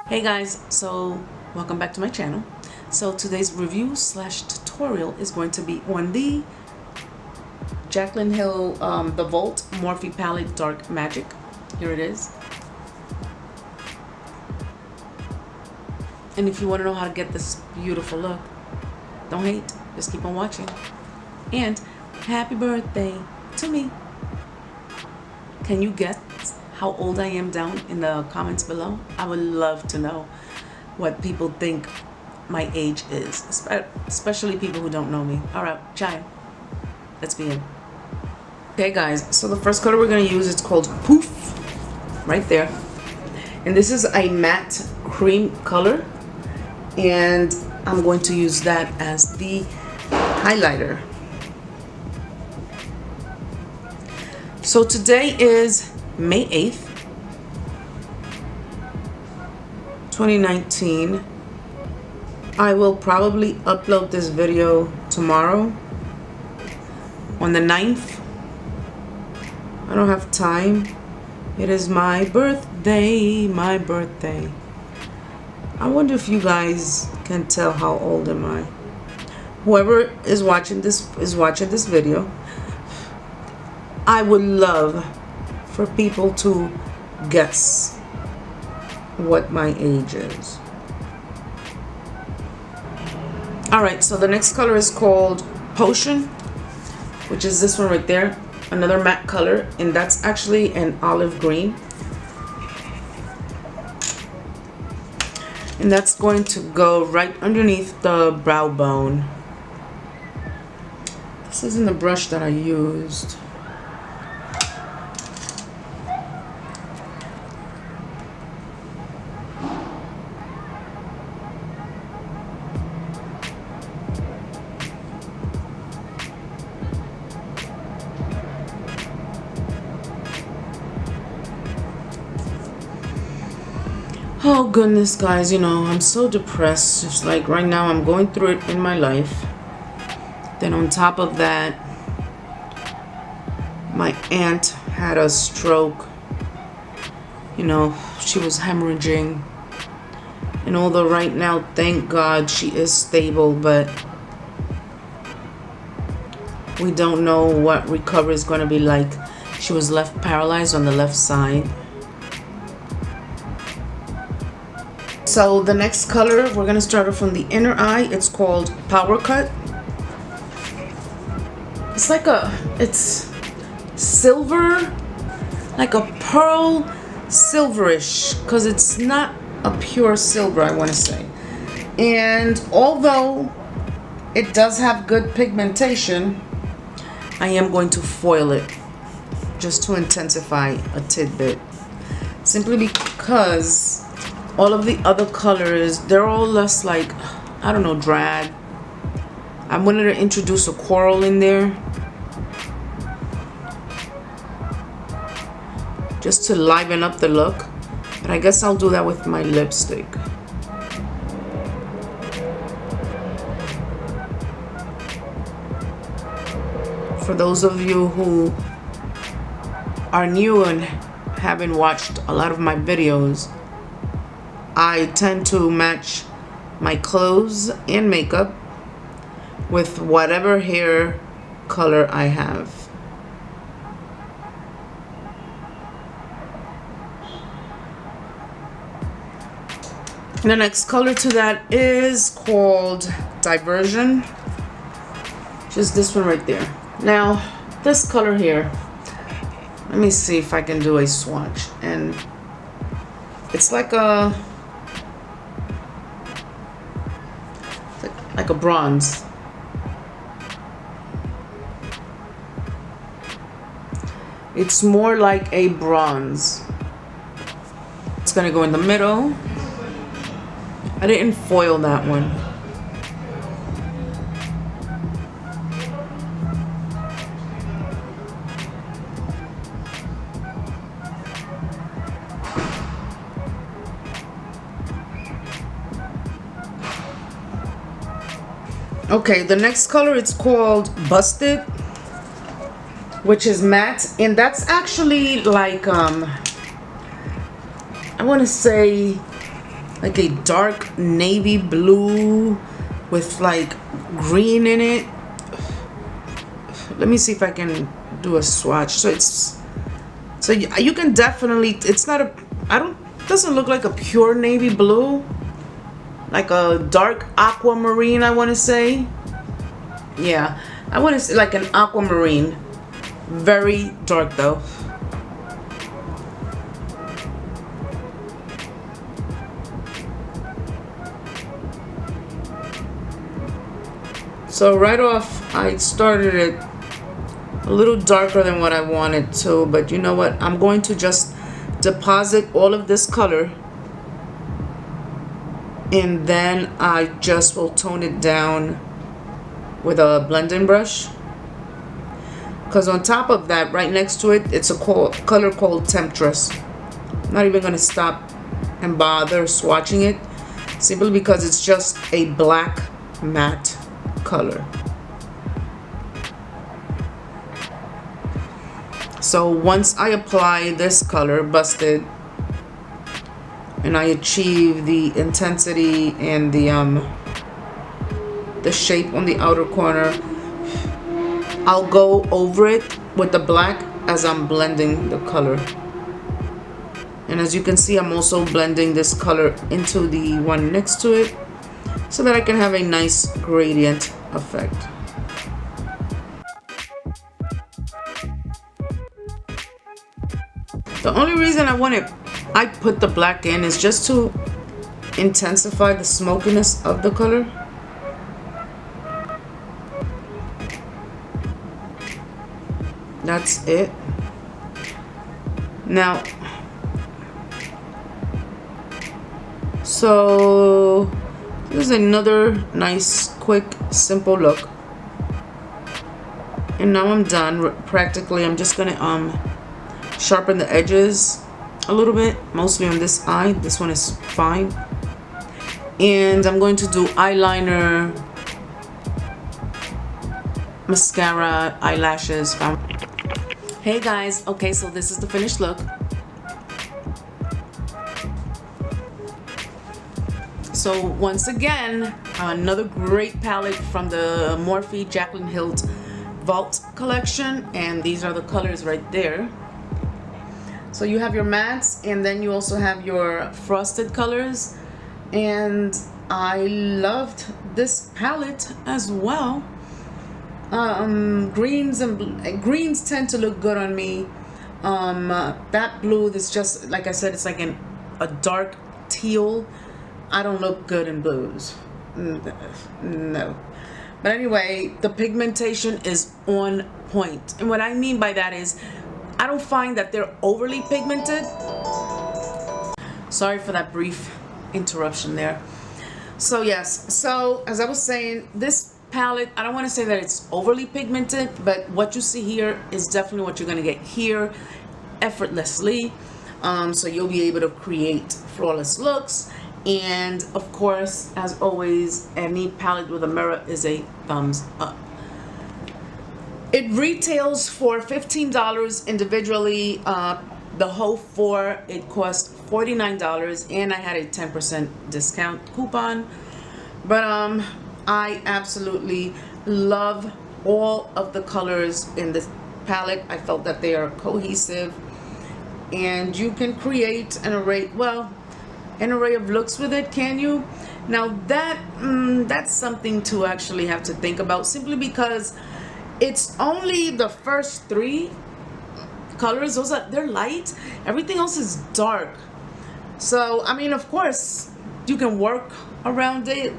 Hey guys, so welcome back to my channel. So today's review slash tutorial is going to be on the Jaclyn Hill the Vault Morphe Palette Dark Magic. Here it is. And if you want to know how to get this beautiful look, don't hate, just keep on watching. And happy birthday to me. Can you guess how old I am down in the comments below? I would love to know what people think my age is, especially people who don't know me. All right, chime. Let's begin. Okay guys, so the first color we're gonna use is called Poof, right there. And this is a matte cream color. And I'm going to use that as the highlighter. So today is May 8th, 2019. I will probably upload this video tomorrow on the 9th. I don't have time. It is my birthday, I wonder if you guys can tell how old am I. Whoever is watching this video, I would love for people to guess what my age is. Alright, so the next color is called Potion, which is this one right there. Another matte color, and that's actually an olive green. And that's going to go right underneath the brow bone. This isn't the brush that I used. Oh goodness guys, you know, I'm so depressed. Just like right now I'm going through it in my life. Then on top of that, my aunt had a stroke. You know, she was hemorrhaging. And although right now, thank God, she is stable, but we don't know what recovery is going to be like. She was left paralyzed on the left side. So the next color, we're going to start off from the inner eye. It's called Power Cut. It's like it's silver, like a pearl silverish, because it's not a pure silver, I want to say. And although it does have good pigmentation, I am going to foil it just to intensify a tidbit. Simply because all of the other colors, they're all less like, I don't know, drag. I wanted to introduce a coral in there, just to liven up the look. But I guess I'll do that with my lipstick. For those of you who are new and haven't watched a lot of my videos, I tend to match my clothes and makeup with whatever hair color I have. The next color to that is called Diversion, which is this one right there. Now, this color here, let me see if I can do a swatch. And it's like a bronze. It's more like a bronze. It's gonna go in the middle. I didn't foil that one. Okay, the next color, it's called Busted, which is matte, and that's actually like I want to say like a dark navy blue with like green in it. Let me see if I can do a swatch. So you can definitely, it's not a, I don't, doesn't look like a pure navy blue, like a dark aquamarine, I want to say. Yeah, I want to say like an aquamarine. Very dark though. So right off, I started it a little darker than what I wanted to, but you know what? I'm going to just deposit all of this color, and then I just will tone it down with a blending brush. Because on top of that, right next to it, it's a color called Temptress. I'm not even going to stop and bother swatching it, simply because it's just a black matte color. So once I apply this color, Busted, and I achieve the intensity and the shape on the outer corner, I'll go over it with the black as I'm blending the color. And as you can see, I'm also blending this color into the one next to it so that I can have a nice gradient effect. The only reason I put the black in is just to intensify the smokiness of the color. That's it. Now, so this is another nice, quick, simple look. And now I'm done. Practically, I'm just gonna sharpen the edges a little bit, mostly on this eye. This one is fine. And I'm going to do eyeliner, mascara, eyelashes. Hey guys, okay, so this is the finished look. So once again, another great palette from the Morphe Jaclyn Hilt Vault collection, and these are the colors right there. So you have your mattes, and then you also have your frosted colors, and I loved this palette as well. Greens greens tend to look good on me. That blue, this just, like I said, it's like a dark teal. I don't look good in blues, no. But anyway, the pigmentation is on point, and what I mean by that is I don't find that they're overly pigmented. Sorry for that brief interruption there. So yes, so as I was saying, this palette, I don't want to say that it's overly pigmented, but what you see here is definitely what you're going to get here effortlessly. So you'll be able to create flawless looks. And of course, as always, any palette with a mirror is a thumbs up. It retails for $15 individually. The whole four, it cost $49, and I had a 10% discount coupon. But I absolutely love all of the colors in this palette. I felt that they are cohesive, and you can create an array, well, an array of looks with it, can you? Now that's something to actually have to think about, simply because it's only the first three colors, they're light, everything else is dark. So I mean, of course you can work around it,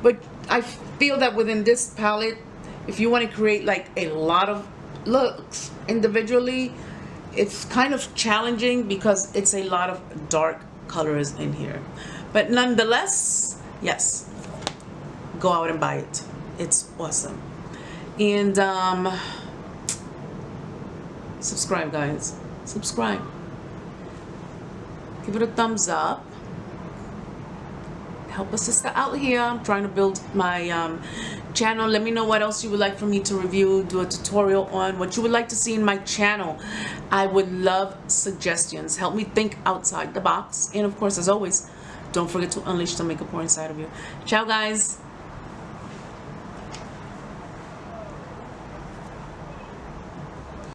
but I feel that within this palette, if you want to create like a lot of looks individually, it's kind of challenging because it's a lot of dark colors in here. But nonetheless, yes, go out and buy it. It's awesome. And subscribe, guys. Subscribe. Give it a thumbs up. Help a sister out here. I'm trying to build my channel. Let me know what else you would like for me to review, do a tutorial on, what you would like to see in my channel. I would love suggestions. Help me think outside the box. And of course, as always, don't forget to unleash the makeup pour inside of you. Ciao, guys.